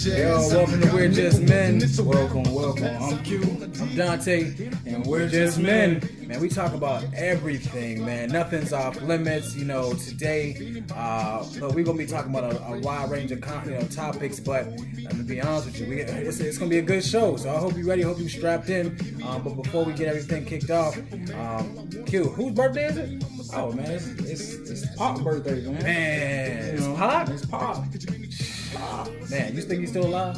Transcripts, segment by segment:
Yo, welcome to We're Just Men. Welcome. I'm Q. I'm Dante. And we're just men. Man, we talk about everything, man. Nothing's off limits. You know, today, we're going to be talking about a wide range of topics, but to be honest with you, it's going to be a good show. So I hope you're ready. I hope you're strapped in. But before we get everything kicked off, Q, whose birthday is it? Oh, man, it's Pac's birthday, man. Man, it's Pac? It's Pac. Man, you think he's still alive?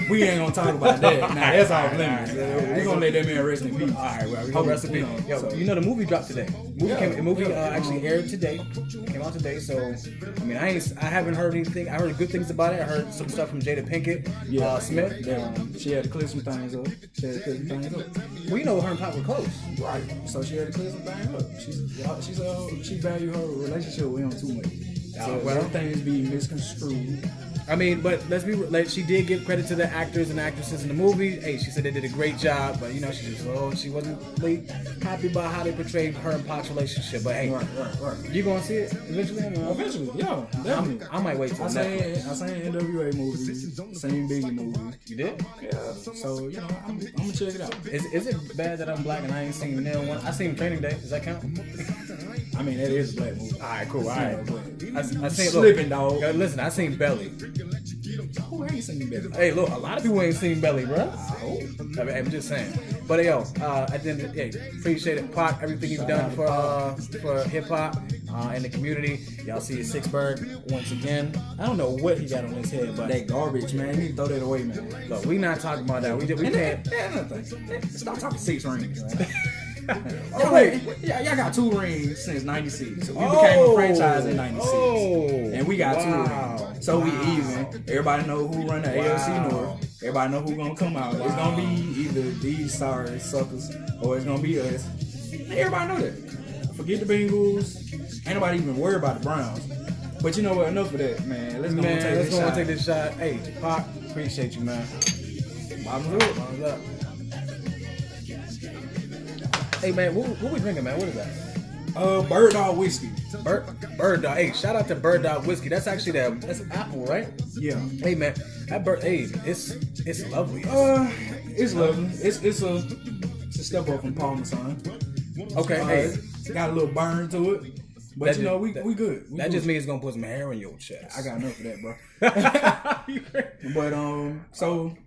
We ain't gonna talk about that. Nah, that's off limits. We're gonna let that man rest in peace. Alright, well, we're gonna rest in peace. The movie dropped today. The movie actually aired today. Came out today, so I mean, I haven't heard anything. I heard good things about it. I heard some stuff from Jada Pinkett Smith. She had to clear some things up. Well, you know, her and Pop were close. Right. So she had to clear some things up. She valued her relationship with him too much. So things be misconstrued. I mean, but she did give credit to the actors and actresses in the movie. Hey, she said they did a great job, but you know, she wasn't really happy about how they portrayed her and Pac's relationship. But hey, right. You gonna see it eventually? Eventually, yeah, definitely. I might wait till I seen NWA movie, seen Biggie movie. You did? Yeah. So you know, I'm gonna check it out. Is it bad that I'm black and I ain't seen Nail One? I seen Training Day. Does that count? I mean, that is a black movie. All right, cool. All right. I seen Slipping, dog. Listen, I seen Belly. Who ain't seen Belly? Hey, look, a lot of people ain't seen Belly, bro. I'm just saying. But yo, at the end of the day, appreciate it, Pac, everything you've done for hip hop and the community. Y'all see his Sixburg once again. I don't know what he got on his head, but that garbage, man. You need to throw that away, man. Look, we not talking about that. We can't. Stop talking 6 rings, man. Oh wait, y'all got 2 rings since '96. So we became a franchise in '96, and we got 2 rings. So we even. Everybody know who run the AFC North. Everybody know who gonna come out. It's gonna be either these sorry suckers or it's gonna be us. Everybody know that. Forget the Bengals. Ain't nobody even worried about the Browns. But you know what? Enough of that, man. Let's go take this shot. Hey, Pac, appreciate you, man. Bottoms up. Hey man, what we drinking, man? What is that? Bird Dog whiskey. Bird Dog. Hey, shout out to Bird Dog whiskey. That's actually that's apple, right? Yeah. Hey man, that bird. Hey, it's lovely. It's lovely. It's a step up from Parmesan. Okay. Hey, got a little burn to it, but we good. That just means it's gonna put some hair in your chest. I got enough of that, bro. But so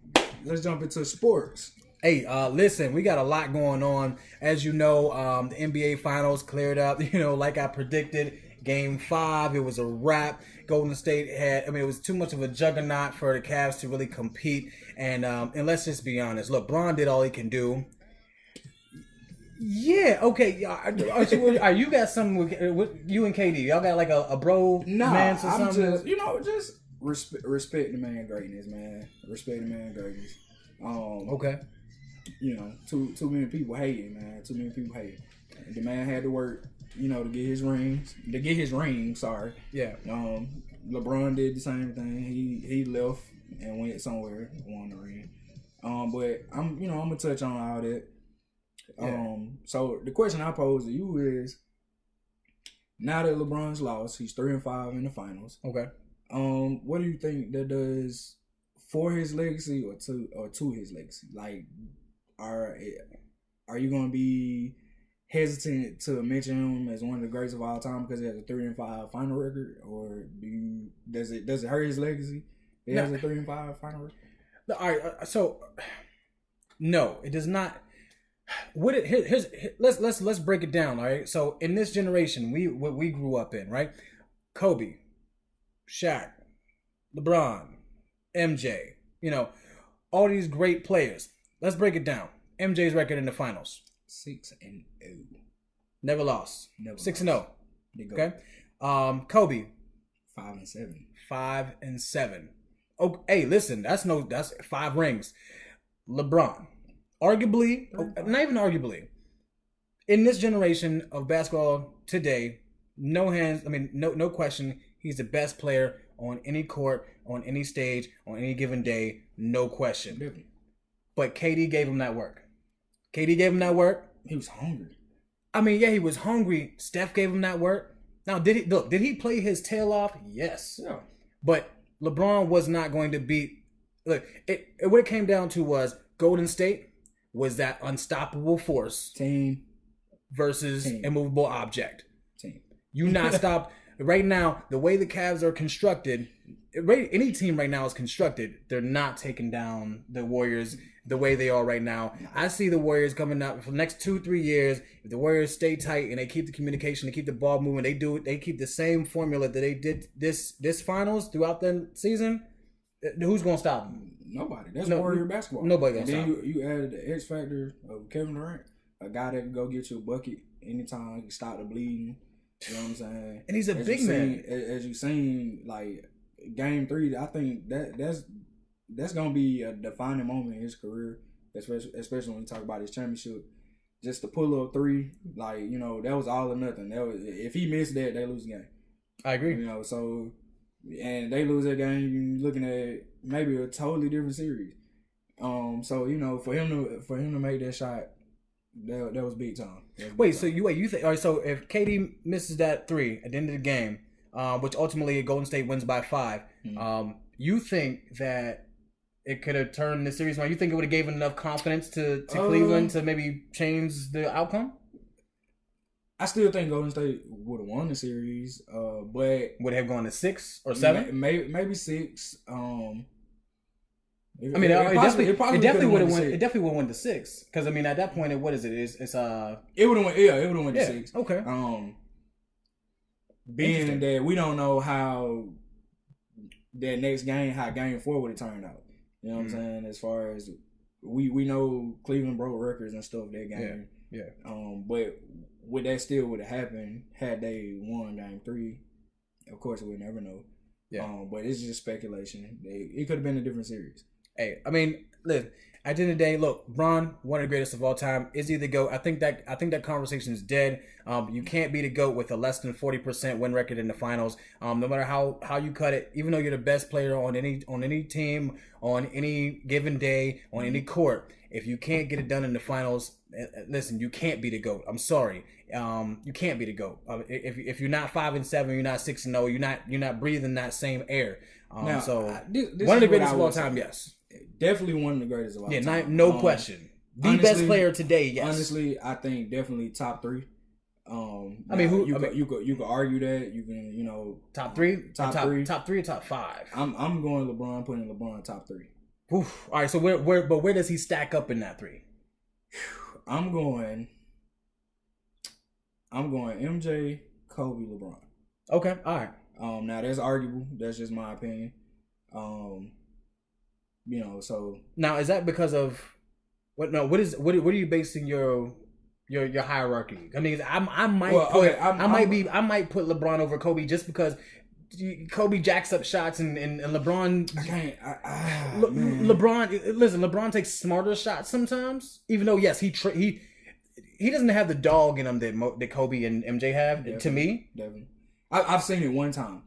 let's jump into sports. Hey, listen, we got a lot going on. As you know, the NBA Finals cleared up. You know, like I predicted, Game 5, it was a wrap. Golden State it was too much of a juggernaut for the Cavs to really compete. And let's just be honest. LeBron did all he can do. Yeah, okay. Are you got something with you and KD? Y'all got like a bro man or something? Just respect the man greatness, man. Respect the man greatness. Okay. You know, too many people hating, man. Too many people hating. The man had to work, to get his rings. Sorry. Yeah. LeBron did the same thing. He left and went somewhere, won the ring. But I'm gonna touch on all that. Yeah. So the question I pose to you is, now that LeBron's lost, he's 3-5 in the finals. Okay. What do you think that does for his legacy or to his legacy? Like, are you gonna be hesitant to mention him as one of the greats of all time because he has a 3-5 final record, or does it hurt his legacy? He has a 3-5 final record. All right. So no, it does not. Let's break it down. All right. So in this generation, what we grew up in, right? Kobe, Shaq, LeBron, MJ, all these great players. Let's break it down. MJ's record in the finals: 6-0. Never lost. 6-0. Okay. Kobe: 5-7. 5-7. Oh, hey, listen, that's 5 rings. LeBron, arguably, not even arguably, in this generation of basketball today, no question, he's the best player on any court, on any stage, on any given day, no question. Definitely. But KD gave him that work. He was hungry. I mean, yeah, he was hungry. Steph gave him that work. Now, did he play his tail off? Yes. Yeah. But LeBron was not going to beat. Look, what it came down to was Golden State was that unstoppable force Team versus immovable object. Team. You not stop. Right now, the way the Cavs are constructed, any team right now is constructed, they're not taking down the Warriors the way they are right now. I see the Warriors coming up for the next 2-3 years. If the Warriors stay tight and they keep the communication, they keep the ball moving, they keep the same formula that they did this finals throughout the season. Who's gonna stop them? Nobody. That's Warrior basketball. Nobody gonna stop. Then you added the X factor of Kevin Durant, a guy that can go get you a bucket anytime, he can stop the bleeding. You know what I'm saying? And he's a big man. As you've seen, like Game 3, I think that's gonna be a defining moment in his career, especially when you talk about his championship. Just to pull up 3, like, you know, that was all or nothing. If he missed that, they lose the game. I agree. You know, so and they lose that game, you're looking at maybe a totally different series. So you know, for him to make that shot, that was big time. You think? All right, so if KD misses that 3 at the end of the game, which ultimately Golden State wins by 5, you think that it could have turned the series around? You think it would have given enough confidence to Cleveland to maybe change the outcome? I still think Golden State would have won the series, but would have gone to 6 or 7, maybe 6. It definitely would have went. It definitely would have went to 6 because I mean at that point, what is it? It would have went. Yeah, it would have went to 6. Okay. Being that we don't know how that next game, how Game 4 would have turned out. You know what I'm saying? As far as we know, Cleveland broke records and stuff that game. Yeah. But would that still would have happened had they won Game 3? Of course, we'll never know. Yeah. But it's just speculation. It could have been a different series. Hey, I mean, listen. At the end of the day, look, Bron, one of the greatest of all time. Is he the GOAT? I think that conversation is dead. You can't be the GOAT with a less than 40% win record in the finals. No matter how you cut it, even though you're the best player on any team, on any given day, on any court, if you can't get it done in the finals, listen, you can't be the GOAT. I'm sorry. You can't be the GOAT. If you're not 5-7, you're not 6-0, you're not breathing that same air. Now, this one of the greatest of all time, yes. Definitely one of the greatest of all time. Yeah, no question. The best player today, yes. Honestly, I think definitely top 3. I mean, you could argue that you can, you know, top 3, top 3, or top 5. I'm going LeBron, putting LeBron top 3. Oof. All right, so where does he stack up in that 3? I'm going MJ, Kobe, LeBron. Okay, all right. Now that's arguable. That's just my opinion. You know, so now is that because of what? No, what are you basing your hierarchy? I mean, I might put LeBron over Kobe just because Kobe jacks up shots and LeBron. LeBron takes smarter shots sometimes. Even though yes, he doesn't have the dog in him that Kobe and MJ have. Definitely, to me, definitely. I've seen it one time.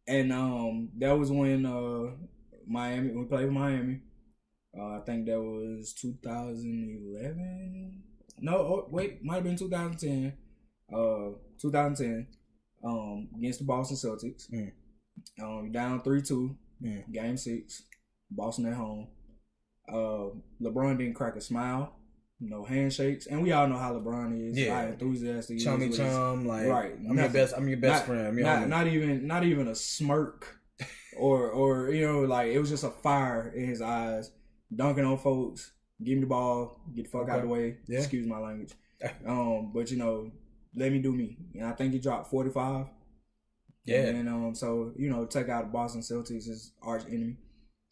And that was when Miami, we played with Miami. I think that was 2011. No, might have been 2010. 2010. Against the Boston Celtics. Down 3-2. Game 6. Boston at home. LeBron didn't crack a smile. No handshakes, and we all know how LeBron is. Yeah, enthusiastic. Chummy chum, like right. I'm your best friend. Not even a smirk, or you know, like it was just a fire in his eyes, dunking on folks, give me the ball, get the fuck out of the way. Yeah. Excuse my language. But you know, let me do me. And I think he dropped 45. Yeah. And so you know, take out Boston Celtics, his arch enemy.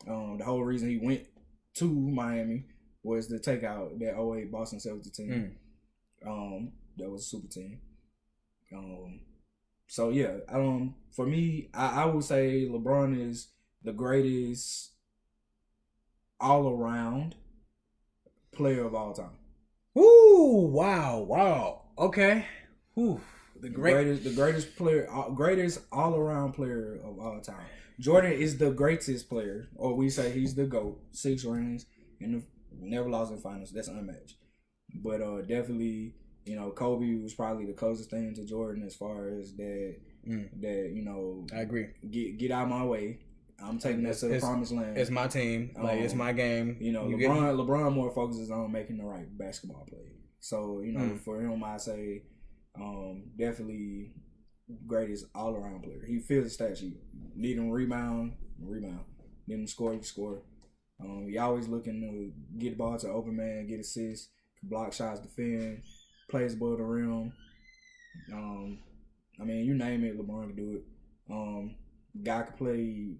The whole reason he went to Miami was to take out that 08 Boston Celtics team. That was a super team. So yeah, for me, I would say LeBron is the greatest all around player of all time. Ooh, wow. Okay. Ooh, the greatest player, greatest all around player of all time. Jordan is the greatest player, or we say he's the GOAT. 6 rings and never lost in finals. That's unmatched. But definitely, you know, Kobe was probably the closest thing to Jordan as far as that that, you know, I agree. Get out of my way. I'm taking that to the promised land. It's my team. Like, it's my game. You know, LeBron more focuses on making the right basketball play. So, you know, for him, I say definitely greatest all-around player. He fills the stat sheet. Need him rebound. Need him score. He always looking to get the ball to open man, get assists, block shots, defend, plays above the rim. I mean, you name it, LeBron can do it. Guy can play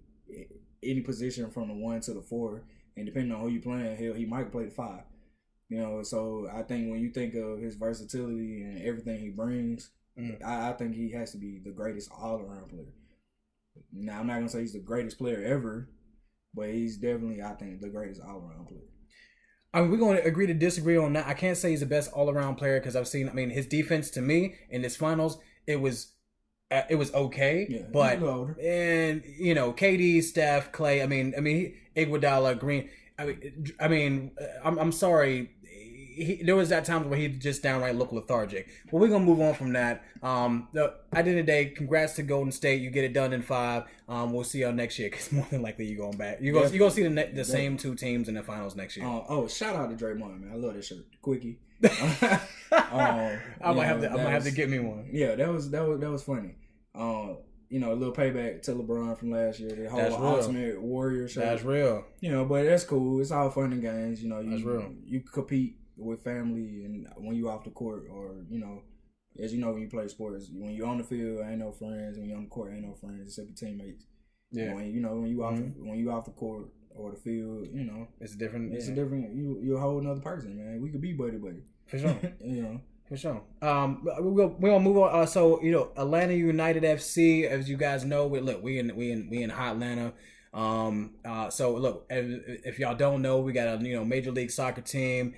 any position from the 1 to the 4, and depending on who you playing, hell, he might play the 5. You know, so I think when you think of his versatility and everything he brings, I think he has to be the greatest all-around player. Now, I'm not gonna say he's the greatest player ever, but he's definitely, I think, the greatest all-around player. I mean, we're going to agree to disagree on that. I can't say he's the best all-around player because I've seen. I mean, his defense to me in this finals, it was okay, but and you know, KD, Steph, Clay. I mean, Iguodala, Green. I'm sorry. There was that time where he just downright looked lethargic. But we're gonna move on from that. At the end of the day, congrats to Golden State. You get it done in 5. We'll see y'all next year because more than likely you're going back. You're gonna see the same 2 teams in the finals next year. Shout out to Draymond, man. I love that shirt, Quickie. I might have to get me one. Yeah, that was funny. You know, a little payback to LeBron from last year. The whole Ultimate Warrior shirt. That's real. You know, but that's cool. It's all fun and games. You know, that's real. You compete with family and when you off the court, or you know, as you know, when you play sports, when you're on the field, ain't no friends. When you're on the court, ain't no friends except your teammates. Yeah. When you off the court or the field, you know, it's different. It's a different. You're a whole another person, man. We could be buddy for sure. You know. For sure. We're gonna move on. So you know, Atlanta United FC, as you guys know, we in hot Atlanta. So look, if y'all don't know, we got a Major League Soccer team.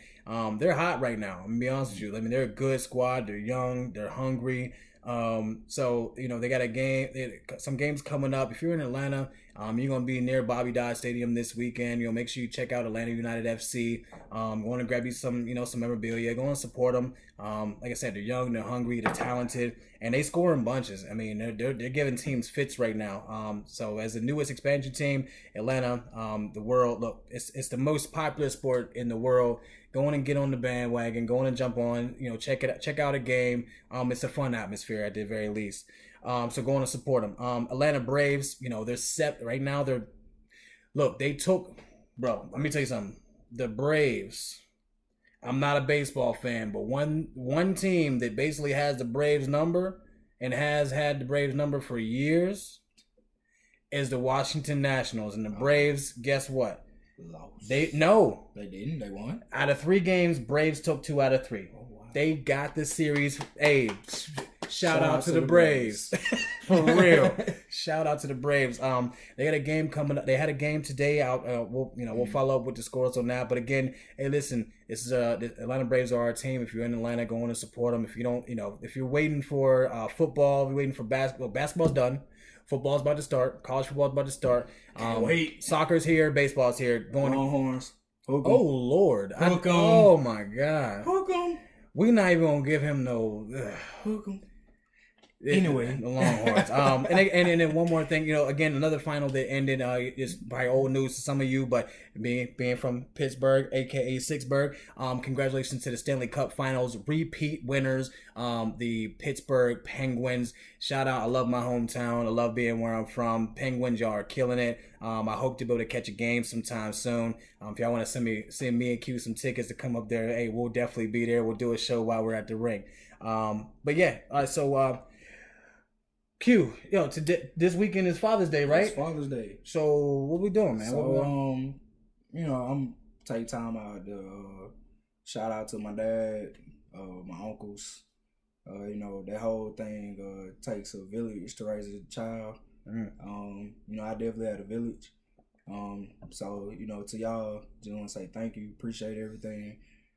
They're hot right now. I'm gonna be honest with you. I mean, they're a good squad. They're young. They're hungry. So they got some games coming up. If you're in Atlanta, you're gonna be near Bobby Dodd Stadium this weekend. Make sure you check out Atlanta United FC. Going to grab you some memorabilia. Go and support them. Like I said, they're young, they're hungry, they're talented, and they score in bunches. I mean, they're giving teams fits right now. So as the newest expansion team, Atlanta, the world, look, it's the most popular sport in the world. Go on and get on the bandwagon. Go on and jump on. Check out a game. It's a fun atmosphere at the very least. So go on and support them. Atlanta Braves, they're set right now. They took, bro. Let me tell you something. The Braves. I'm not a baseball fan, but one team that basically has the Braves number and has had the Braves number for years is the Washington Nationals. And the Braves, guess what? Lost. They didn't. They won. Out of 3 games, Braves took 2 out of 3. Oh, wow. They got the series. Hey, shout out to the Braves. For real. Shout out to the Braves. They got a game coming up. They had a game today out. We'll follow up with the scores on that. But again, hey, listen, this is the Atlanta Braves are our team. If you're in Atlanta, go on and support them. If you don't, if you're waiting for football, if you're waiting for basketball. Basketball's done. Football's about to start. College football's about to start. Wait. Soccer's here. Baseball's here. Longhorns. Oh, Lord. Hook 'em. Oh, my God. Hook 'em. We're not even going to give him no... Hook 'em. Anyway, the Longhorns. And then one more thing, again, another final that ended is by old news to some of you, but being from Pittsburgh, aka Sixburg, congratulations to the Stanley Cup Finals repeat winners, the Pittsburgh Penguins. Shout out! I love my hometown. I love being where I'm from. Penguins, y'all are killing it. I hope to be able to catch a game sometime soon. If y'all want to send me and Q some tickets to come up there, hey, we'll definitely be there. We'll do a show while we're at the ring. But yeah, so. Q, this weekend is Father's Day, right? It's Father's Day. So what we doing, man? So I'm take time out to shout out to my dad, my uncles. That whole thing takes a village to raise a child. I definitely had a village. So to y'all, just want to say thank you. Appreciate everything.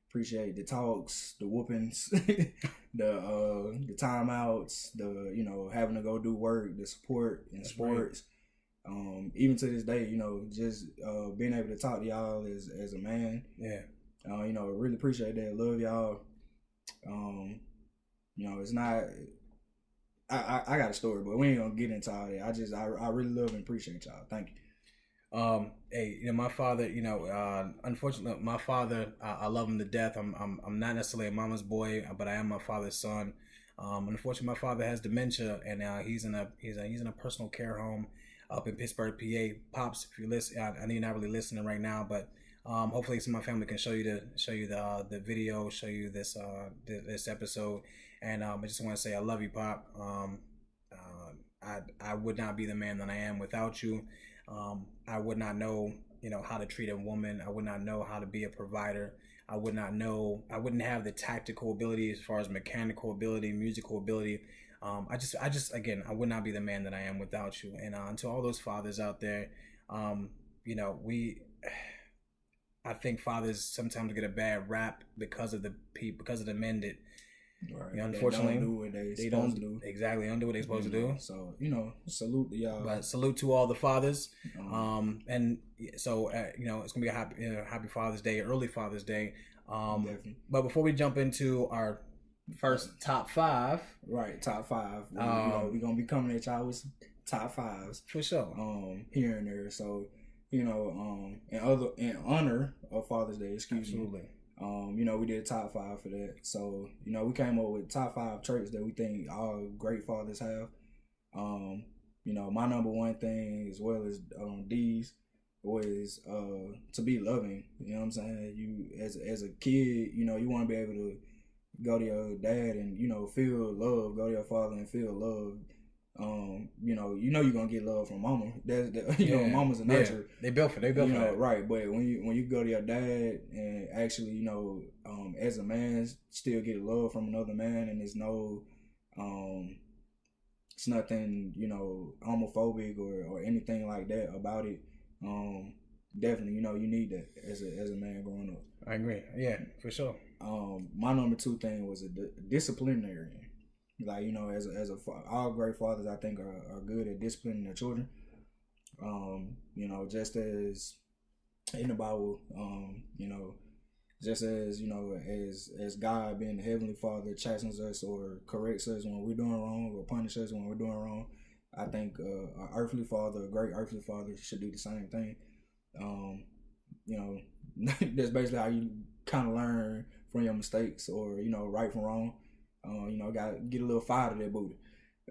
Appreciate the talks, the whoopings, the timeouts, the having to go do work, the support in sports. Right. Even to this day, just being able to talk to y'all as a man. Yeah. Really appreciate that. Love y'all. It's not I got a story, but we ain't gonna get into all that. I really love and appreciate y'all. Thank you. Hey, my father, unfortunately, my father, I love him to death. I'm not necessarily a mama's boy, but I am my father's son. Unfortunately, my father has dementia, and he's in a personal care home up in Pittsburgh, PA. Pops, if you listen, I know you're not really listening right now, but hopefully, some of my family can show you the video, show you this episode, and I just want to say I love you, Pop. I would not be the man that I am without you. I would not know, how to treat a woman. I would not know how to be a provider. I wouldn't have the tactical ability as far as mechanical ability, musical ability. Again, I would not be the man that I am without you. And to all those fathers out there, I think fathers sometimes get a bad rap because of the men that, right. Unfortunately, they don't do what they supposed to do. Exactly, don't do what they supposed to do. So salute to y'all. But salute to all the fathers. And so it's gonna be a happy Father's Day, early Father's Day. Definitely. But before we jump into our first top 5, right? Top 5. We're gonna be coming at y'all with some top 5s for sure. Here and there. So in honor of Father's Day, Absolutely. We did a top 5 for that. So, we came up with top 5 traits that we think all great fathers have. My number one thing, as well as D's, was to be loving. You know what I'm saying? You as a kid, you want to be able to go to your dad and feel love. Go to your father and feel love. You're gonna get love from mama. Mama's a nurturer. They built for that. Right. But when you go to your dad and actually, as a man, still get love from another man, and there's no, it's nothing, homophobic or anything like that about it. Definitely, you need that as a man growing up. I agree. Yeah, for sure. My number 2 thing was a disciplinarian. Like, all great fathers, I think, are good at disciplining their children. Just as in the Bible, just as, as God being the Heavenly Father chastens us or corrects us when we're doing wrong or punish us when we're doing wrong, I think an earthly father, a great earthly father, should do the same thing. That's basically how you kind of learn from your mistakes or, right from wrong. Gotta get a little fire to that booty.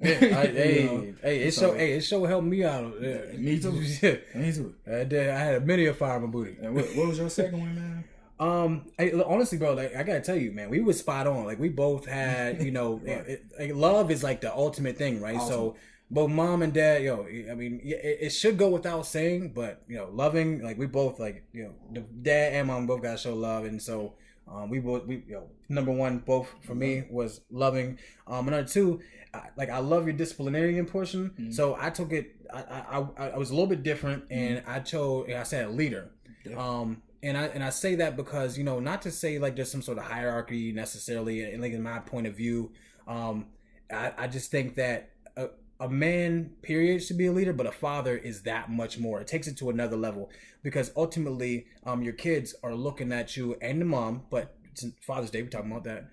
It sure helped me out. Yeah. Me too. Me too. I had many a fire in my booty. And what was your second one, man? Honestly, bro, like I gotta tell you, man, we was spot on. Like we both had, right. Love is like the ultimate thing, right? Awesome. So both mom and dad, it should go without saying, but loving, like we both, like the dad and mom both gotta show love, and so. We number one, both for me, was loving. Number 2, I love your disciplinarian portion. Mm-hmm. So I took it. I was a little bit different, and I said a leader. And I say that because not to say like there's some sort of hierarchy necessarily, and like in my point of view, I just think that a man, period, should be a leader, but a father is that much more. It takes it to another level because ultimately, your kids are looking at you and the mom, but it's Father's Day, we're talking about that.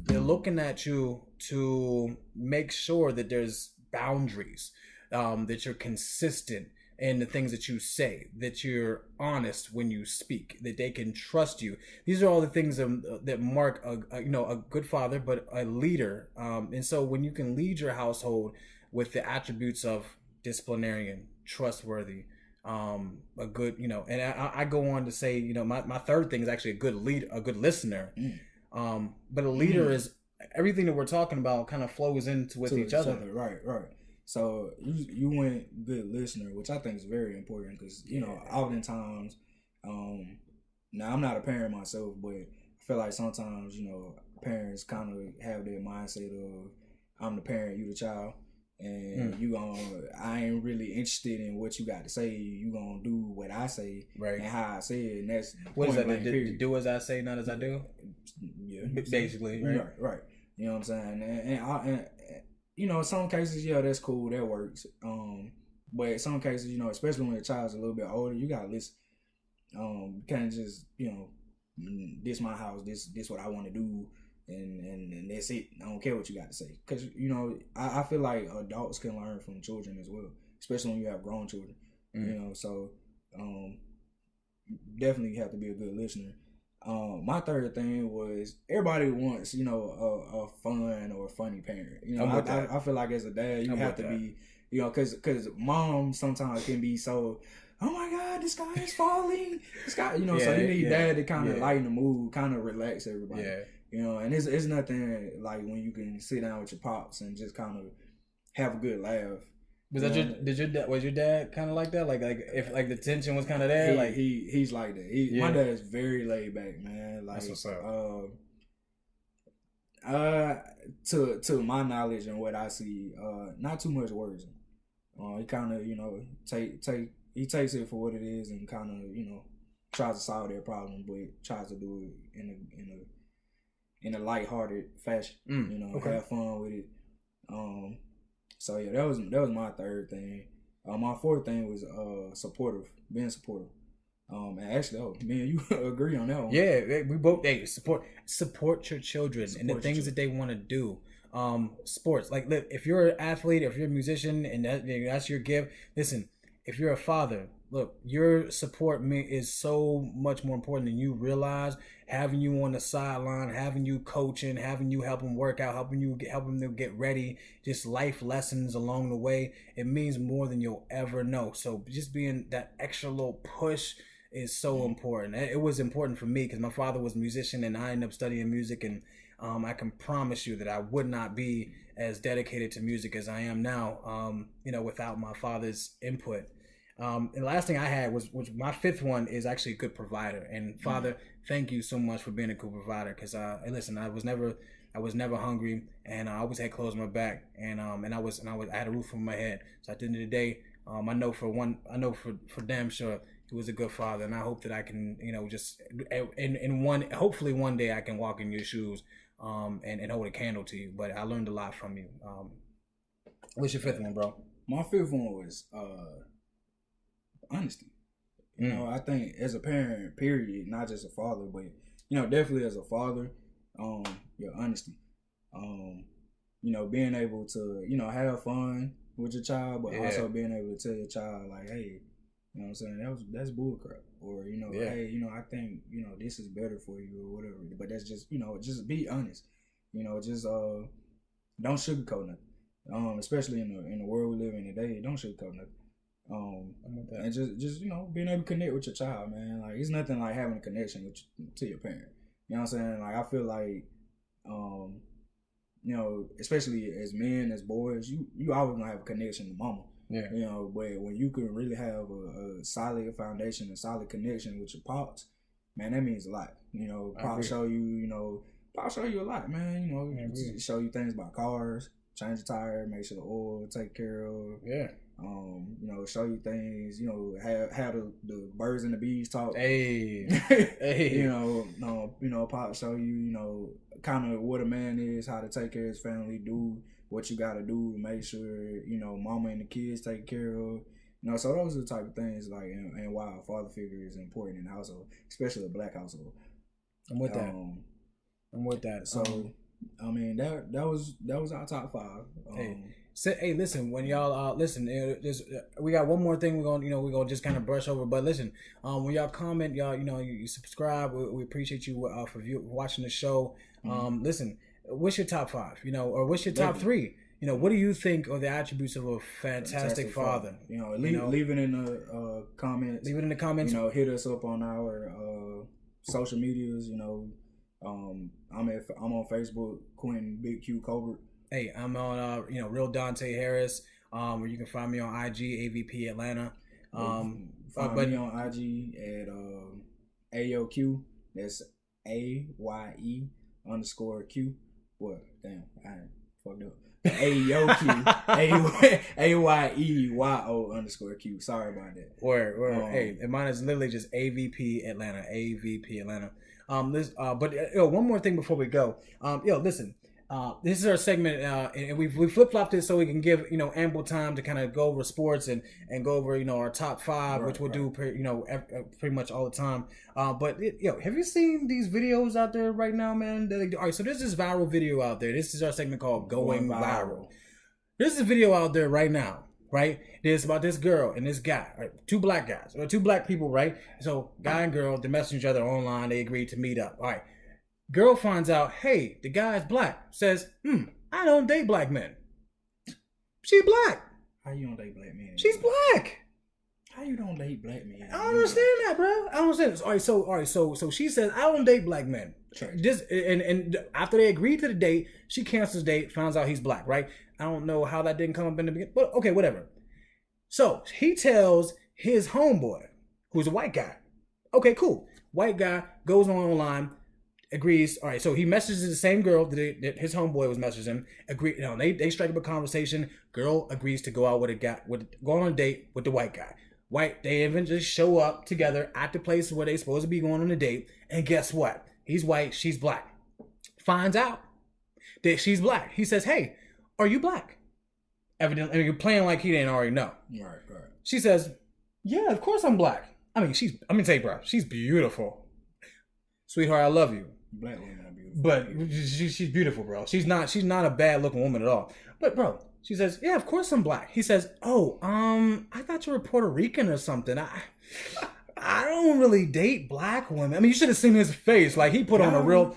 They're looking at you to make sure that there's boundaries, that you're consistent in the things that you say, that you're honest when you speak, that they can trust you. These are all the things that mark a good father, but a leader. And so when you can lead your household with the attributes of disciplinarian, trustworthy, a good, and I go on to say, my third thing is actually a good good listener. But a leader is everything that we're talking about kind of flows into with each other. Right. So you went good listener, which I think is very important because, oftentimes, now I'm not a parent myself, but I feel like sometimes, parents kind of have their mindset of, I'm the parent, you the child. And I ain't really interested in what you got to say. You gonna do what I say, right? And how I say it, and that's what is that? Do as I say, not as I do. Yeah, basically, right. You know what I'm saying? And in some cases, that's cool, that works. But in some cases, especially when the child's a little bit older, you gotta listen. You can't just, this my house, this what I want to do, and that's it. I don't care what you got to say, because you know I feel like adults can learn from children as well, especially when you have grown children. You know, so definitely have to be a good listener. My third thing was everybody wants, you know, a fun or a funny parent. You know, I feel like as a dad, you have to be, you know, because mom sometimes can be so, oh my God, this guy is falling. This guy, you know, so you need dad to kind of lighten the mood, kind of relax everybody. Yeah. You know, and it's nothing like when you can sit down with your pops and just kind of have a good laugh. Was your dad kind of like that? Like if like the tension was kind of there? He's like that. My dad's very laid back, man. Like, that's what's up. To my knowledge and what I see, not too much words. He kind of, you know, he takes it for what it is and kind of, you know, tries to solve their problem, but tries to do it in a lighthearted fashion. You know, have fun with it. So yeah, that was my third thing. My fourth thing was being supportive. And actually, me and you agree on that one. Yeah, we both support your children and the things that they want to do. Sports, like if you're an athlete, if you're a musician, and that's your gift. Listen, if you're a father, look, your support is so much more important than you realize. Having you on the sideline, having you coaching, having you help them work out, helping them get ready, just life lessons along the way. It means more than you'll ever know. So just being that extra little push is so important. It was important for me because my father was a musician and I ended up studying music, and I can promise you that I would not be as dedicated to music as I am now, you know, without my father's input. And the last thing I had was my fifth one is actually a good provider. And Father, thank you so much for being a good provider. Because listen, I was never hungry, and I always had clothes on my back, and I had a roof over my head. So at the end of the day, I know for damn sure he was a good father, and I hope that I can, you know, just hopefully one day I can walk in your shoes, and hold a candle to you. But I learned a lot from you. What's your fifth one, bro? My fifth one was honesty. You know, I think as a parent, period, not just a father, but you know, definitely as a father, your honesty. You know, being able to, you know, have fun with your child, but also being able to tell your child like, hey, you know what I'm saying, that's bullcrap. Or, you know, hey, you know, I think, you know, this is better for you or whatever. But that's just, you know, just be honest. You know, just don't sugarcoat nothing. Especially in the world we live in today, don't sugarcoat nothing. And just you know, being able to connect with your child, man. Like, it's nothing like having a connection to your parent. You know what I'm saying? Like, I feel like, you know, especially as men, as boys, you always gonna have a connection to mama. Yeah. You know, but when you can really have a solid foundation, a solid connection with your pops, man, that means a lot. You know, pops show you a lot, man. You know, show you things about cars, change the tire, make sure the oil take care of. Yeah. You know, show you things, you know, have the birds and the bees talk. Hey. You know, Pop show you know, kind of what a man is, how to take care of his family, do what you got to do to make sure, you know, mama and the kids take care of. You know, so those are the type of things, like, and why a father figure is important in the household, especially a black household. I'm with that. So, I mean, that was our top five. Hey, listen, when y'all listen, we got one more thing we're gonna just kind of brush over. But listen, when y'all comment, y'all, you know, you subscribe. We appreciate you for watching the show. Listen, what's your top five? You know, or what's your top three? You know, what do you think are the attributes of a fantastic father? You know, leave it in the comments. Leave it in the comments. You know, hit us up on our social medias. You know, I'm on Facebook, Quentin Big Q Colbert. Hey, I'm on Real Dante Harris. Where you can find me on IG, AVP Atlanta. Find me on IG at AOQ. That's AYE_Q. What? Damn, I fucked up. AOQ. AYEYO_Q. Sorry about that. Word. Hey, and mine is literally just AVP Atlanta. AVP Atlanta. But one more thing before we go. Listen. This is our segment, and we flip flopped it so we can give ample time to kind of go over sports and go over our top five, which we'll do pretty much all the time. But have you seen these videos out there right now, man? All right, so there's this viral video out there. This is our segment called Going Viral. There's a video out there right now, right? It's about this girl and this guy, right? Two black guys or two black people, right? So guy and girl, they message each other online. They agreed to meet up. All right. Girl finds out, hey, the guy's black. Says, I don't date black men. She's black. How you don't date black men? She's black. How you don't date black men? I don't understand that, bro. I don't understand this. All right, so she says, I don't date black men. Just and after they agreed to the date, she cancels the date, finds out he's black, right? I don't know how that didn't come up in the beginning, but okay, whatever. So he tells his homeboy, who's a white guy. Okay, cool. White guy goes online. Agrees. All right, so he messages the same girl that his homeboy was messaging. They strike up a conversation. Girl agrees to go out with a guy, go on a date with the white guy. They eventually show up together at the place where they supposed to be going on a date. And guess what? He's white, she's black. Finds out that she's black. He says, "Hey, are you black?" Evidently, you're playing like he didn't already know. Right. She says, "Yeah, of course I'm black. I mean, bro, she's beautiful, sweetheart. I love you." Black women are beautiful. But she's beautiful, bro. She's not a bad looking woman at all. But bro, she says, "Yeah, of course I'm black." He says, "Oh, I thought you were Puerto Rican or something. I don't really date black women." I mean, you should have seen his face. Like he put on a real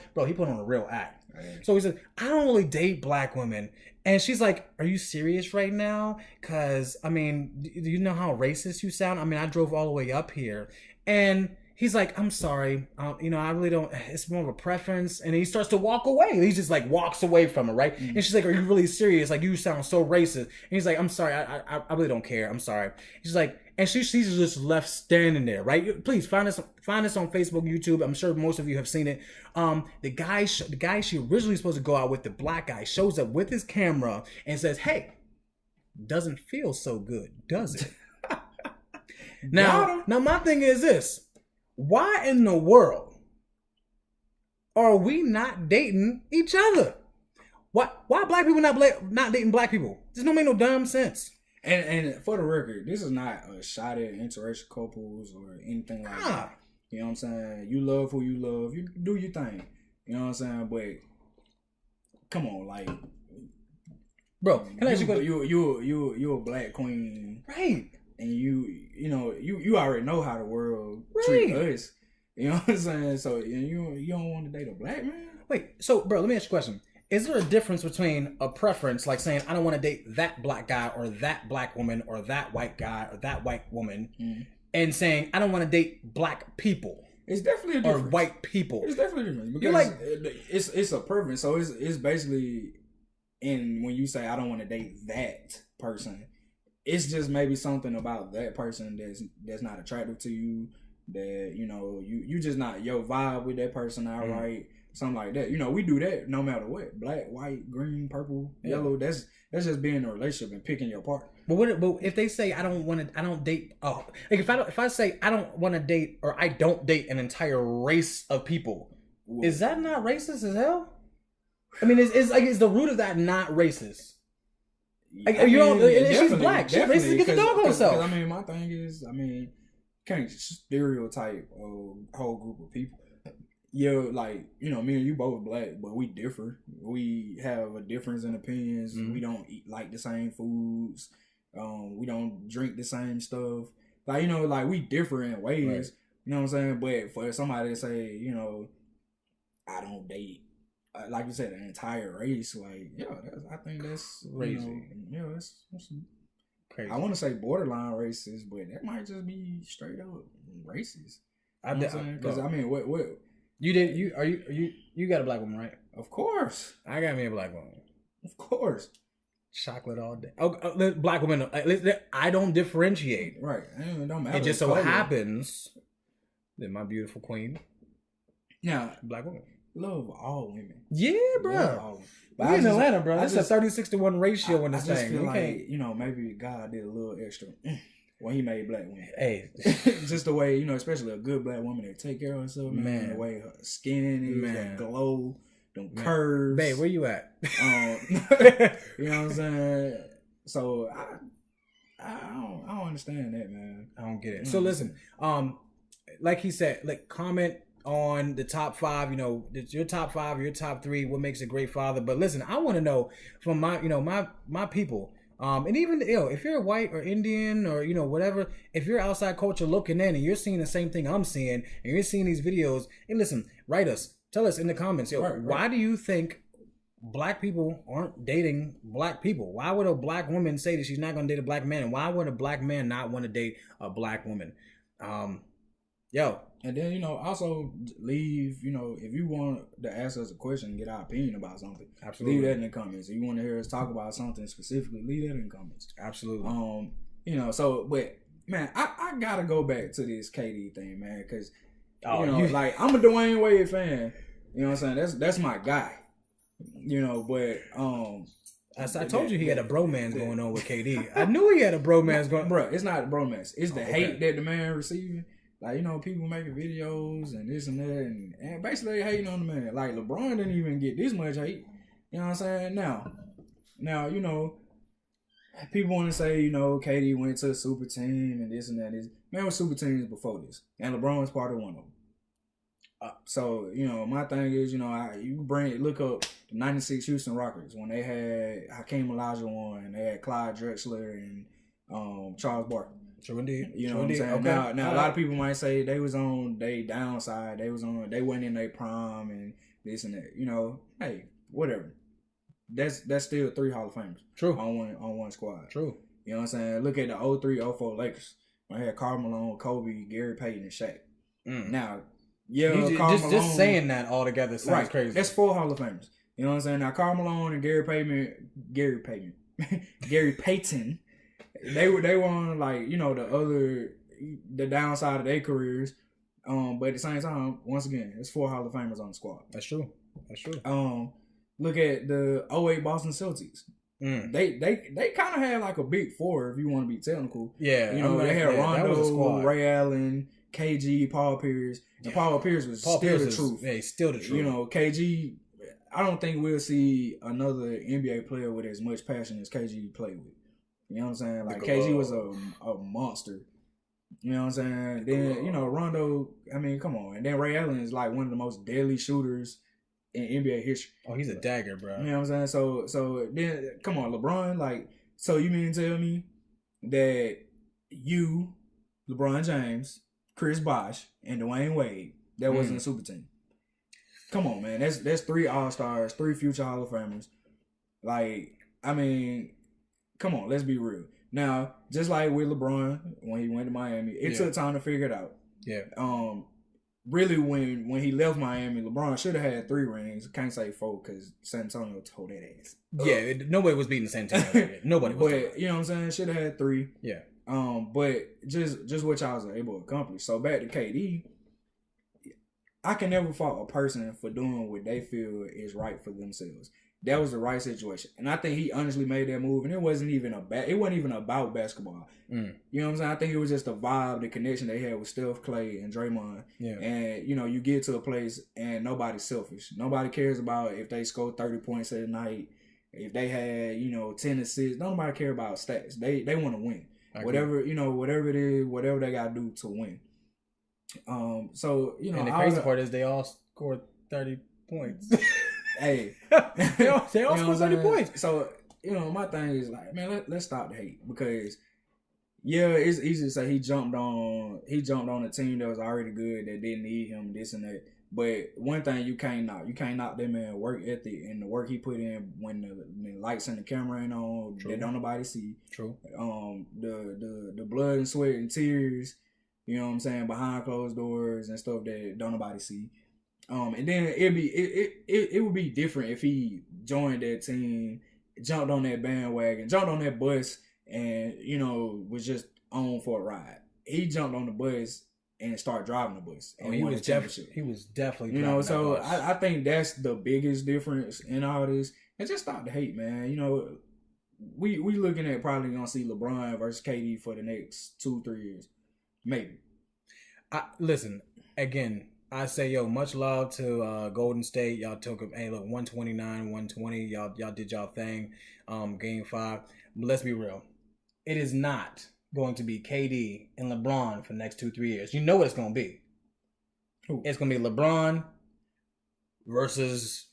act. Right. So he said, "I don't really date black women." And she's like, "Are you serious right now? Because I mean, do you know how racist you sound? I mean, I drove all the way up here." And he's like, "I'm sorry. I really don't. It's more of a preference." And he starts to walk away. He just like walks away from her, right? Mm-hmm. And she's like, "Are you really serious? Like, you sound so racist." And he's like, "I'm sorry. I really don't care. I'm sorry." She's like, and she's just left standing there, right? Please find us on Facebook, YouTube. I'm sure most of you have seen it. The guy she originally supposed to go out with, the black guy, shows up with his camera and says, "Hey, doesn't feel so good, does it?" Now my thing is this. Why in the world are we not dating each other? Why black people not dating black people? This don't make no damn sense. And for the record, this is not a shot at interracial couples or anything like that. You know what I'm saying? You love who you love. You do your thing. You know what I'm saying? But come on, like, bro, you're a black queen, right? And you already know how the world treat us. You know what I'm saying? So you don't want to date a black man? Wait, so bro, let me ask you a question. Is there a difference between a preference, like saying I don't want to date that black guy or that black woman or that white guy or that white woman, and saying I don't want to date black people? It's definitely a difference. Or white people. It's definitely a difference because it's a preference. So it's basically, when you say I don't want to date that person, it's just maybe something about that person that's not attractive to you. That you just not your vibe with that person outright. Something like that. We do that no matter what. Black, white, green, purple, yellow. That's just being in a relationship and picking your part. But if they say I don't date. Oh, like if I say I don't want to date or I don't date an entire race of people, is that not racist as hell? I mean, is the root of that not racist? Like, she's black. She's racist. Get the dog on herself. I mean, my thing is, can't stereotype a whole group of people. Yeah, like, me and you both black, but we differ. We have a difference in opinions. Mm-hmm. We don't eat like the same foods. We don't drink the same stuff. Like, like we differ in ways. Right. You know what I'm saying? But for somebody to say, I don't date, like you said, an entire race, like, I think that's crazy. That's crazy. I want to say borderline racist, but that might just be straight up racist. Because what? You got a black woman, right? Of course. I got me a black woman. Of course. Chocolate all day. Black woman. I don't differentiate. Right. It don't matter. It just so happens that my beautiful queen, black woman. Love all women. Yeah, bro. We in Atlanta, bro. That's a 30-61 ratio in this thing. I just feel like, maybe God did a little extra when he made black women. Hey. Just the way, especially a good black woman that take care of herself, man. The way her skin is, that glow, them curves. Babe, where you at? You know what I'm saying? So I don't understand that, man. I don't get it. So listen, like he said, like comment on the top 5, you know, your top 5, your top 3, what makes a great father. But listen, I want to know from my people, and even, you know, if you're white or Indian or, you know, whatever, if you're outside culture looking in and you're seeing the same thing I'm seeing and you're seeing these videos, and listen, write us, tell us in the comments, yo, why do you think black people aren't dating black people? Why would a black woman say that she's not going to date a black man? And why would a black man not want to date a black woman? And then, you know, also leave, you know, if you want to ask us a question and get our opinion about something, absolutely, leave that in the comments. If you want to hear us talk about something specifically, leave that in the comments. Absolutely. You know, so, but man, I gotta go back to this KD thing, man, because you know, like, I'm a Dwayne Wade fan. You know what I'm saying? That's my guy. You know, but I told you he had a bromance going on with KD. I knew he had a bromance going on. Bro, it's not a bromance. It's the hate that the man receiving. Like, you know, people making videos and this and that, and basically hating on the man. Like, LeBron didn't even get this much hate. You know what I'm saying? Now, you know, people want to say, you know, KD went to a super team and this and that. Man was super teams before this, and LeBron was part of one of them. So, you know, my thing is, you know, look up the 96 Houston Rockets when they had Hakeem Olajuwon and they had Clyde Drexler and Charles Barkley. True indeed. You know what I'm saying? Okay. Now a lot of people might say they was on their downside. They went in their prime and this and that. You know, hey, whatever. That's still 3 Hall of Famers. True. On one squad. True. You know what I'm saying? Look at the 03-04 Lakers. When they had Karl Malone, Kobe, Gary Payton, and Shaq. Now, just saying that all together sounds crazy. That's 4 Hall of Famers. You know what I'm saying? Now, Karl Malone and Gary Payton, they were on, like, you know, the downside of their careers. But at the same time, once again, it's 4 Hall of Famers on the squad. That's true. Look at the 08 Boston Celtics. They kind of had like a big 4 if you want to be technical. Yeah, you know, they had Rondo, Ray Allen, KG, Paul Pierce. And Paul Pierce was still the truth. Yeah, he's still the truth. You know, KG, I don't think we'll see another NBA player with as much passion as KG played with. You know what I'm saying? Like, KG was a monster. You know what I'm saying? Then, you know, Rondo, I mean, come on. And then Ray Allen is like one of the most deadly shooters in NBA history. Oh, he's a dagger, bro. You know what I'm saying? So then, come on, LeBron, like, so you mean to tell me that you, LeBron James, Chris Bosh, and Dwayne Wade, that wasn't a super team? Come on, man. That's 3 All-Stars, 3 future Hall of Famers. Like, I mean, come on, let's be real. Now, just like with LeBron, when he went to Miami, it took time to figure it out. Yeah. Really, when he left Miami, LeBron should have had 3 rings. Can't say 4 because San Antonio told that ass. Yeah, nobody was beating San Antonio. Nobody was. But, you know what I'm saying? Should have had 3. Yeah. But just what y'all was able to accomplish. So back to KD, I can never fault a person for doing what they feel is right for themselves. That was the right situation, and I think he honestly made that move. And it wasn't even about basketball. You know what I'm saying? I think it was just the vibe, the connection they had with Steph, Clay, and Draymond. Yeah. And you know, you get to a place and nobody's selfish. Nobody cares about if they scored 30 points at night, if they had 10 assists. Nobody care about stats. They want to win. Whatever it is, whatever they got to do to win. So and the crazy part is they all scored 30 points. Hey, they all scored 30 points. So, my thing is like, man, let's stop the hate, because it's easy to say he jumped on a team that was already good, that didn't need him, this and that. But one thing you can't knock that man's work ethic and the work he put in when the lights and the camera ain't on. True. That don't nobody see. True. The blood and sweat and tears, you know what I'm saying, behind closed doors and stuff that don't nobody see. And then it would be different if he joined that team, jumped on that bandwagon, jumped on that bus, and was just on for a ride. He jumped on the bus and started driving the bus. And he was definitely driving so that bus. I think that's the biggest difference in all this. And just stop the hate, man. We looking at probably gonna see LeBron versus KD for the next 2-3 years, maybe. Listen, again, I say, yo, much love to Golden State. Y'all took, hey, look, 129, 120. Y'all did y'all thing. Game 5. But let's be real. It is not going to be KD and LeBron for the next 2-3 years. You know what it's going to be. Ooh. It's going to be LeBron versus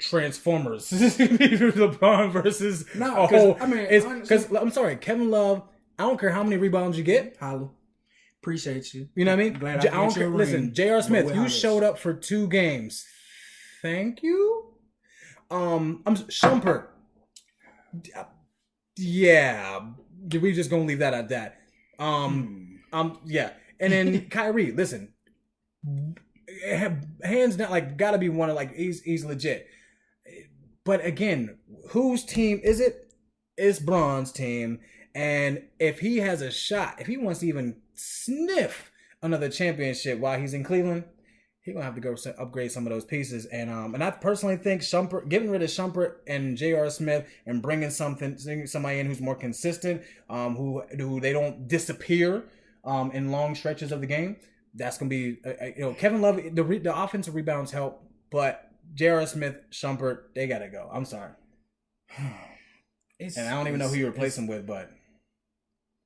Transformers. LeBron versus a whole. I mean, because I'm sorry, Kevin Love. I don't care how many rebounds you get. Holla. Appreciate you. You know what I mean? Glad I don't care. Listen, J.R. Smith, you showed up for 2 games. Thank you. I'm Shumpert. Yeah, we just gonna leave that at that. Yeah, and then Kyrie. Listen, hands down, like gotta be one of like he's legit. But again, whose team is it? It's Bron's team, and if he has a shot, if he wants to even sniff another championship while he's in Cleveland, he's gonna have to go upgrade some of those pieces. And I personally think Shumpert, getting rid of Shumpert and J.R. Smith and bringing somebody in who's more consistent, who they don't disappear in long stretches of the game. That's gonna be Kevin Love. The offensive rebounds help, but J.R. Smith, Shumpert, they gotta go. I'm sorry. And I don't even know who you replace him with, but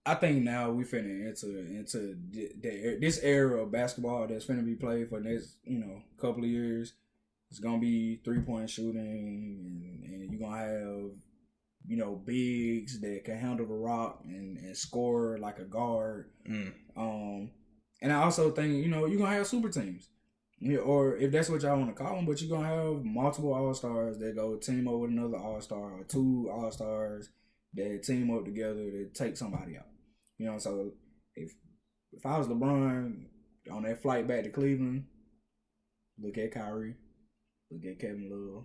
I think now we finna into this era of basketball that's finna be played for the next couple of years. It's gonna be 3-point shooting, and you're gonna have bigs that can handle the rock and score like a guard. And I also think you're gonna have super teams, or if that's what y'all want to call them, but you're gonna have multiple all-stars that go team up with another all-star, or 2 all-stars that team up together to take somebody out. So if I was LeBron on that flight back to Cleveland, look at Kyrie, look at Kevin Love,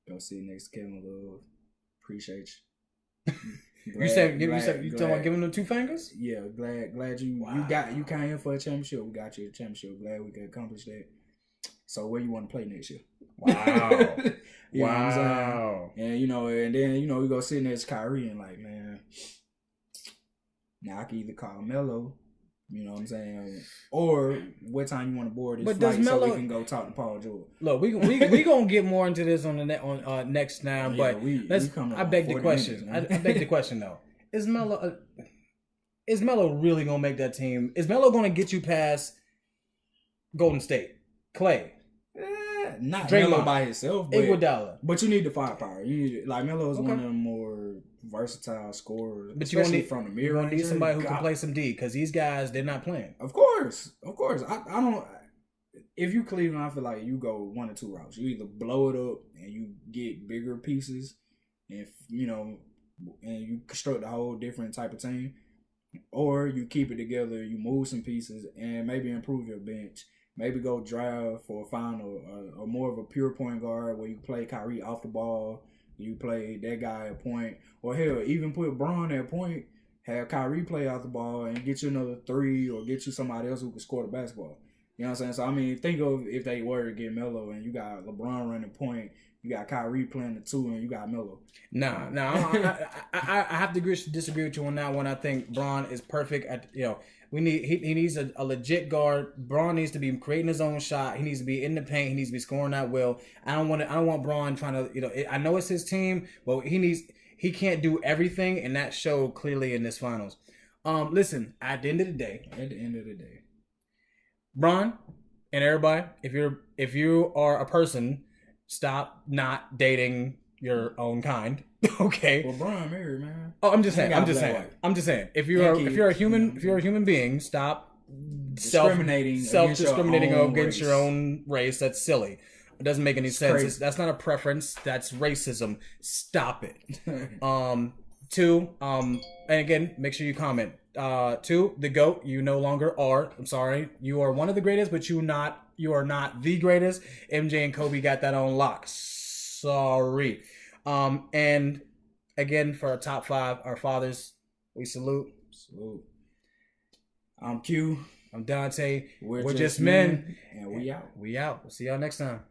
go sit next to Kevin Love. Appreciate you. You talking about giving them 2 fingers? Yeah, glad you came here for a championship. We got you a championship. Glad we could accomplish that. So where you want to play next year? Wow. Wow. And and then we go sit next to Kyrie and like, man, now I can either call Melo, you know what I'm saying, or what time you want to board this flight so we can go talk to Paul George. Look, we gonna get more into this on the next now, but I beg the question. I beg the question though: Is Melo really gonna make that team? Is Melo gonna get you past Golden State, Clay? Not Melo by himself, Iguodala. But you need the firepower. You need Melo is one of the more versatile scorers, but you need from the mirror. You need somebody who can play some D because these guys they're not playing. Of course. I don't. If you Cleveland, I feel like you go 1 or 2 routes. You either blow it up and you get bigger pieces, and and you construct a whole different type of team, or you keep it together. You move some pieces and maybe improve your bench. Maybe go draft for a final or more of a pure point guard where you play Kyrie off the ball. You play that guy at point. Or hell, even put Bron at point, have Kyrie play off the ball and get you another 3 or get you somebody else who can score the basketball. You know what I'm saying? So, I mean, think of if they were to get Melo and you got LeBron running point, you got Kyrie playing the 2, and you got Melo. Nah. I have to disagree with you on that one. I think Bron is perfect at, he needs a legit guard. Bron needs to be creating his own shot. He needs to be in the paint. He needs to be scoring that will. I don't want Bron trying to, I know it's his team, but he can't do everything, and that showed clearly in this finals. Listen, at the end of the day, Bron and everybody, if you are a person, stop not dating your own kind. Okay. Well, Bron married, man. Oh, I'm just saying. If you're a human being, stop discriminating against your own race. That's silly. It doesn't make any sense. That's not a preference. That's racism. Stop it. 2, and again, make sure you comment. 2, the GOAT, you no longer are. I'm sorry. You are one of the greatest, but you are not the greatest. MJ and Kobe got that on lock. Sorry. And again, for our top 5, our fathers, we salute. I'm Q. I'm Dante. We're just men. And we out. We out. We'll see y'all next time.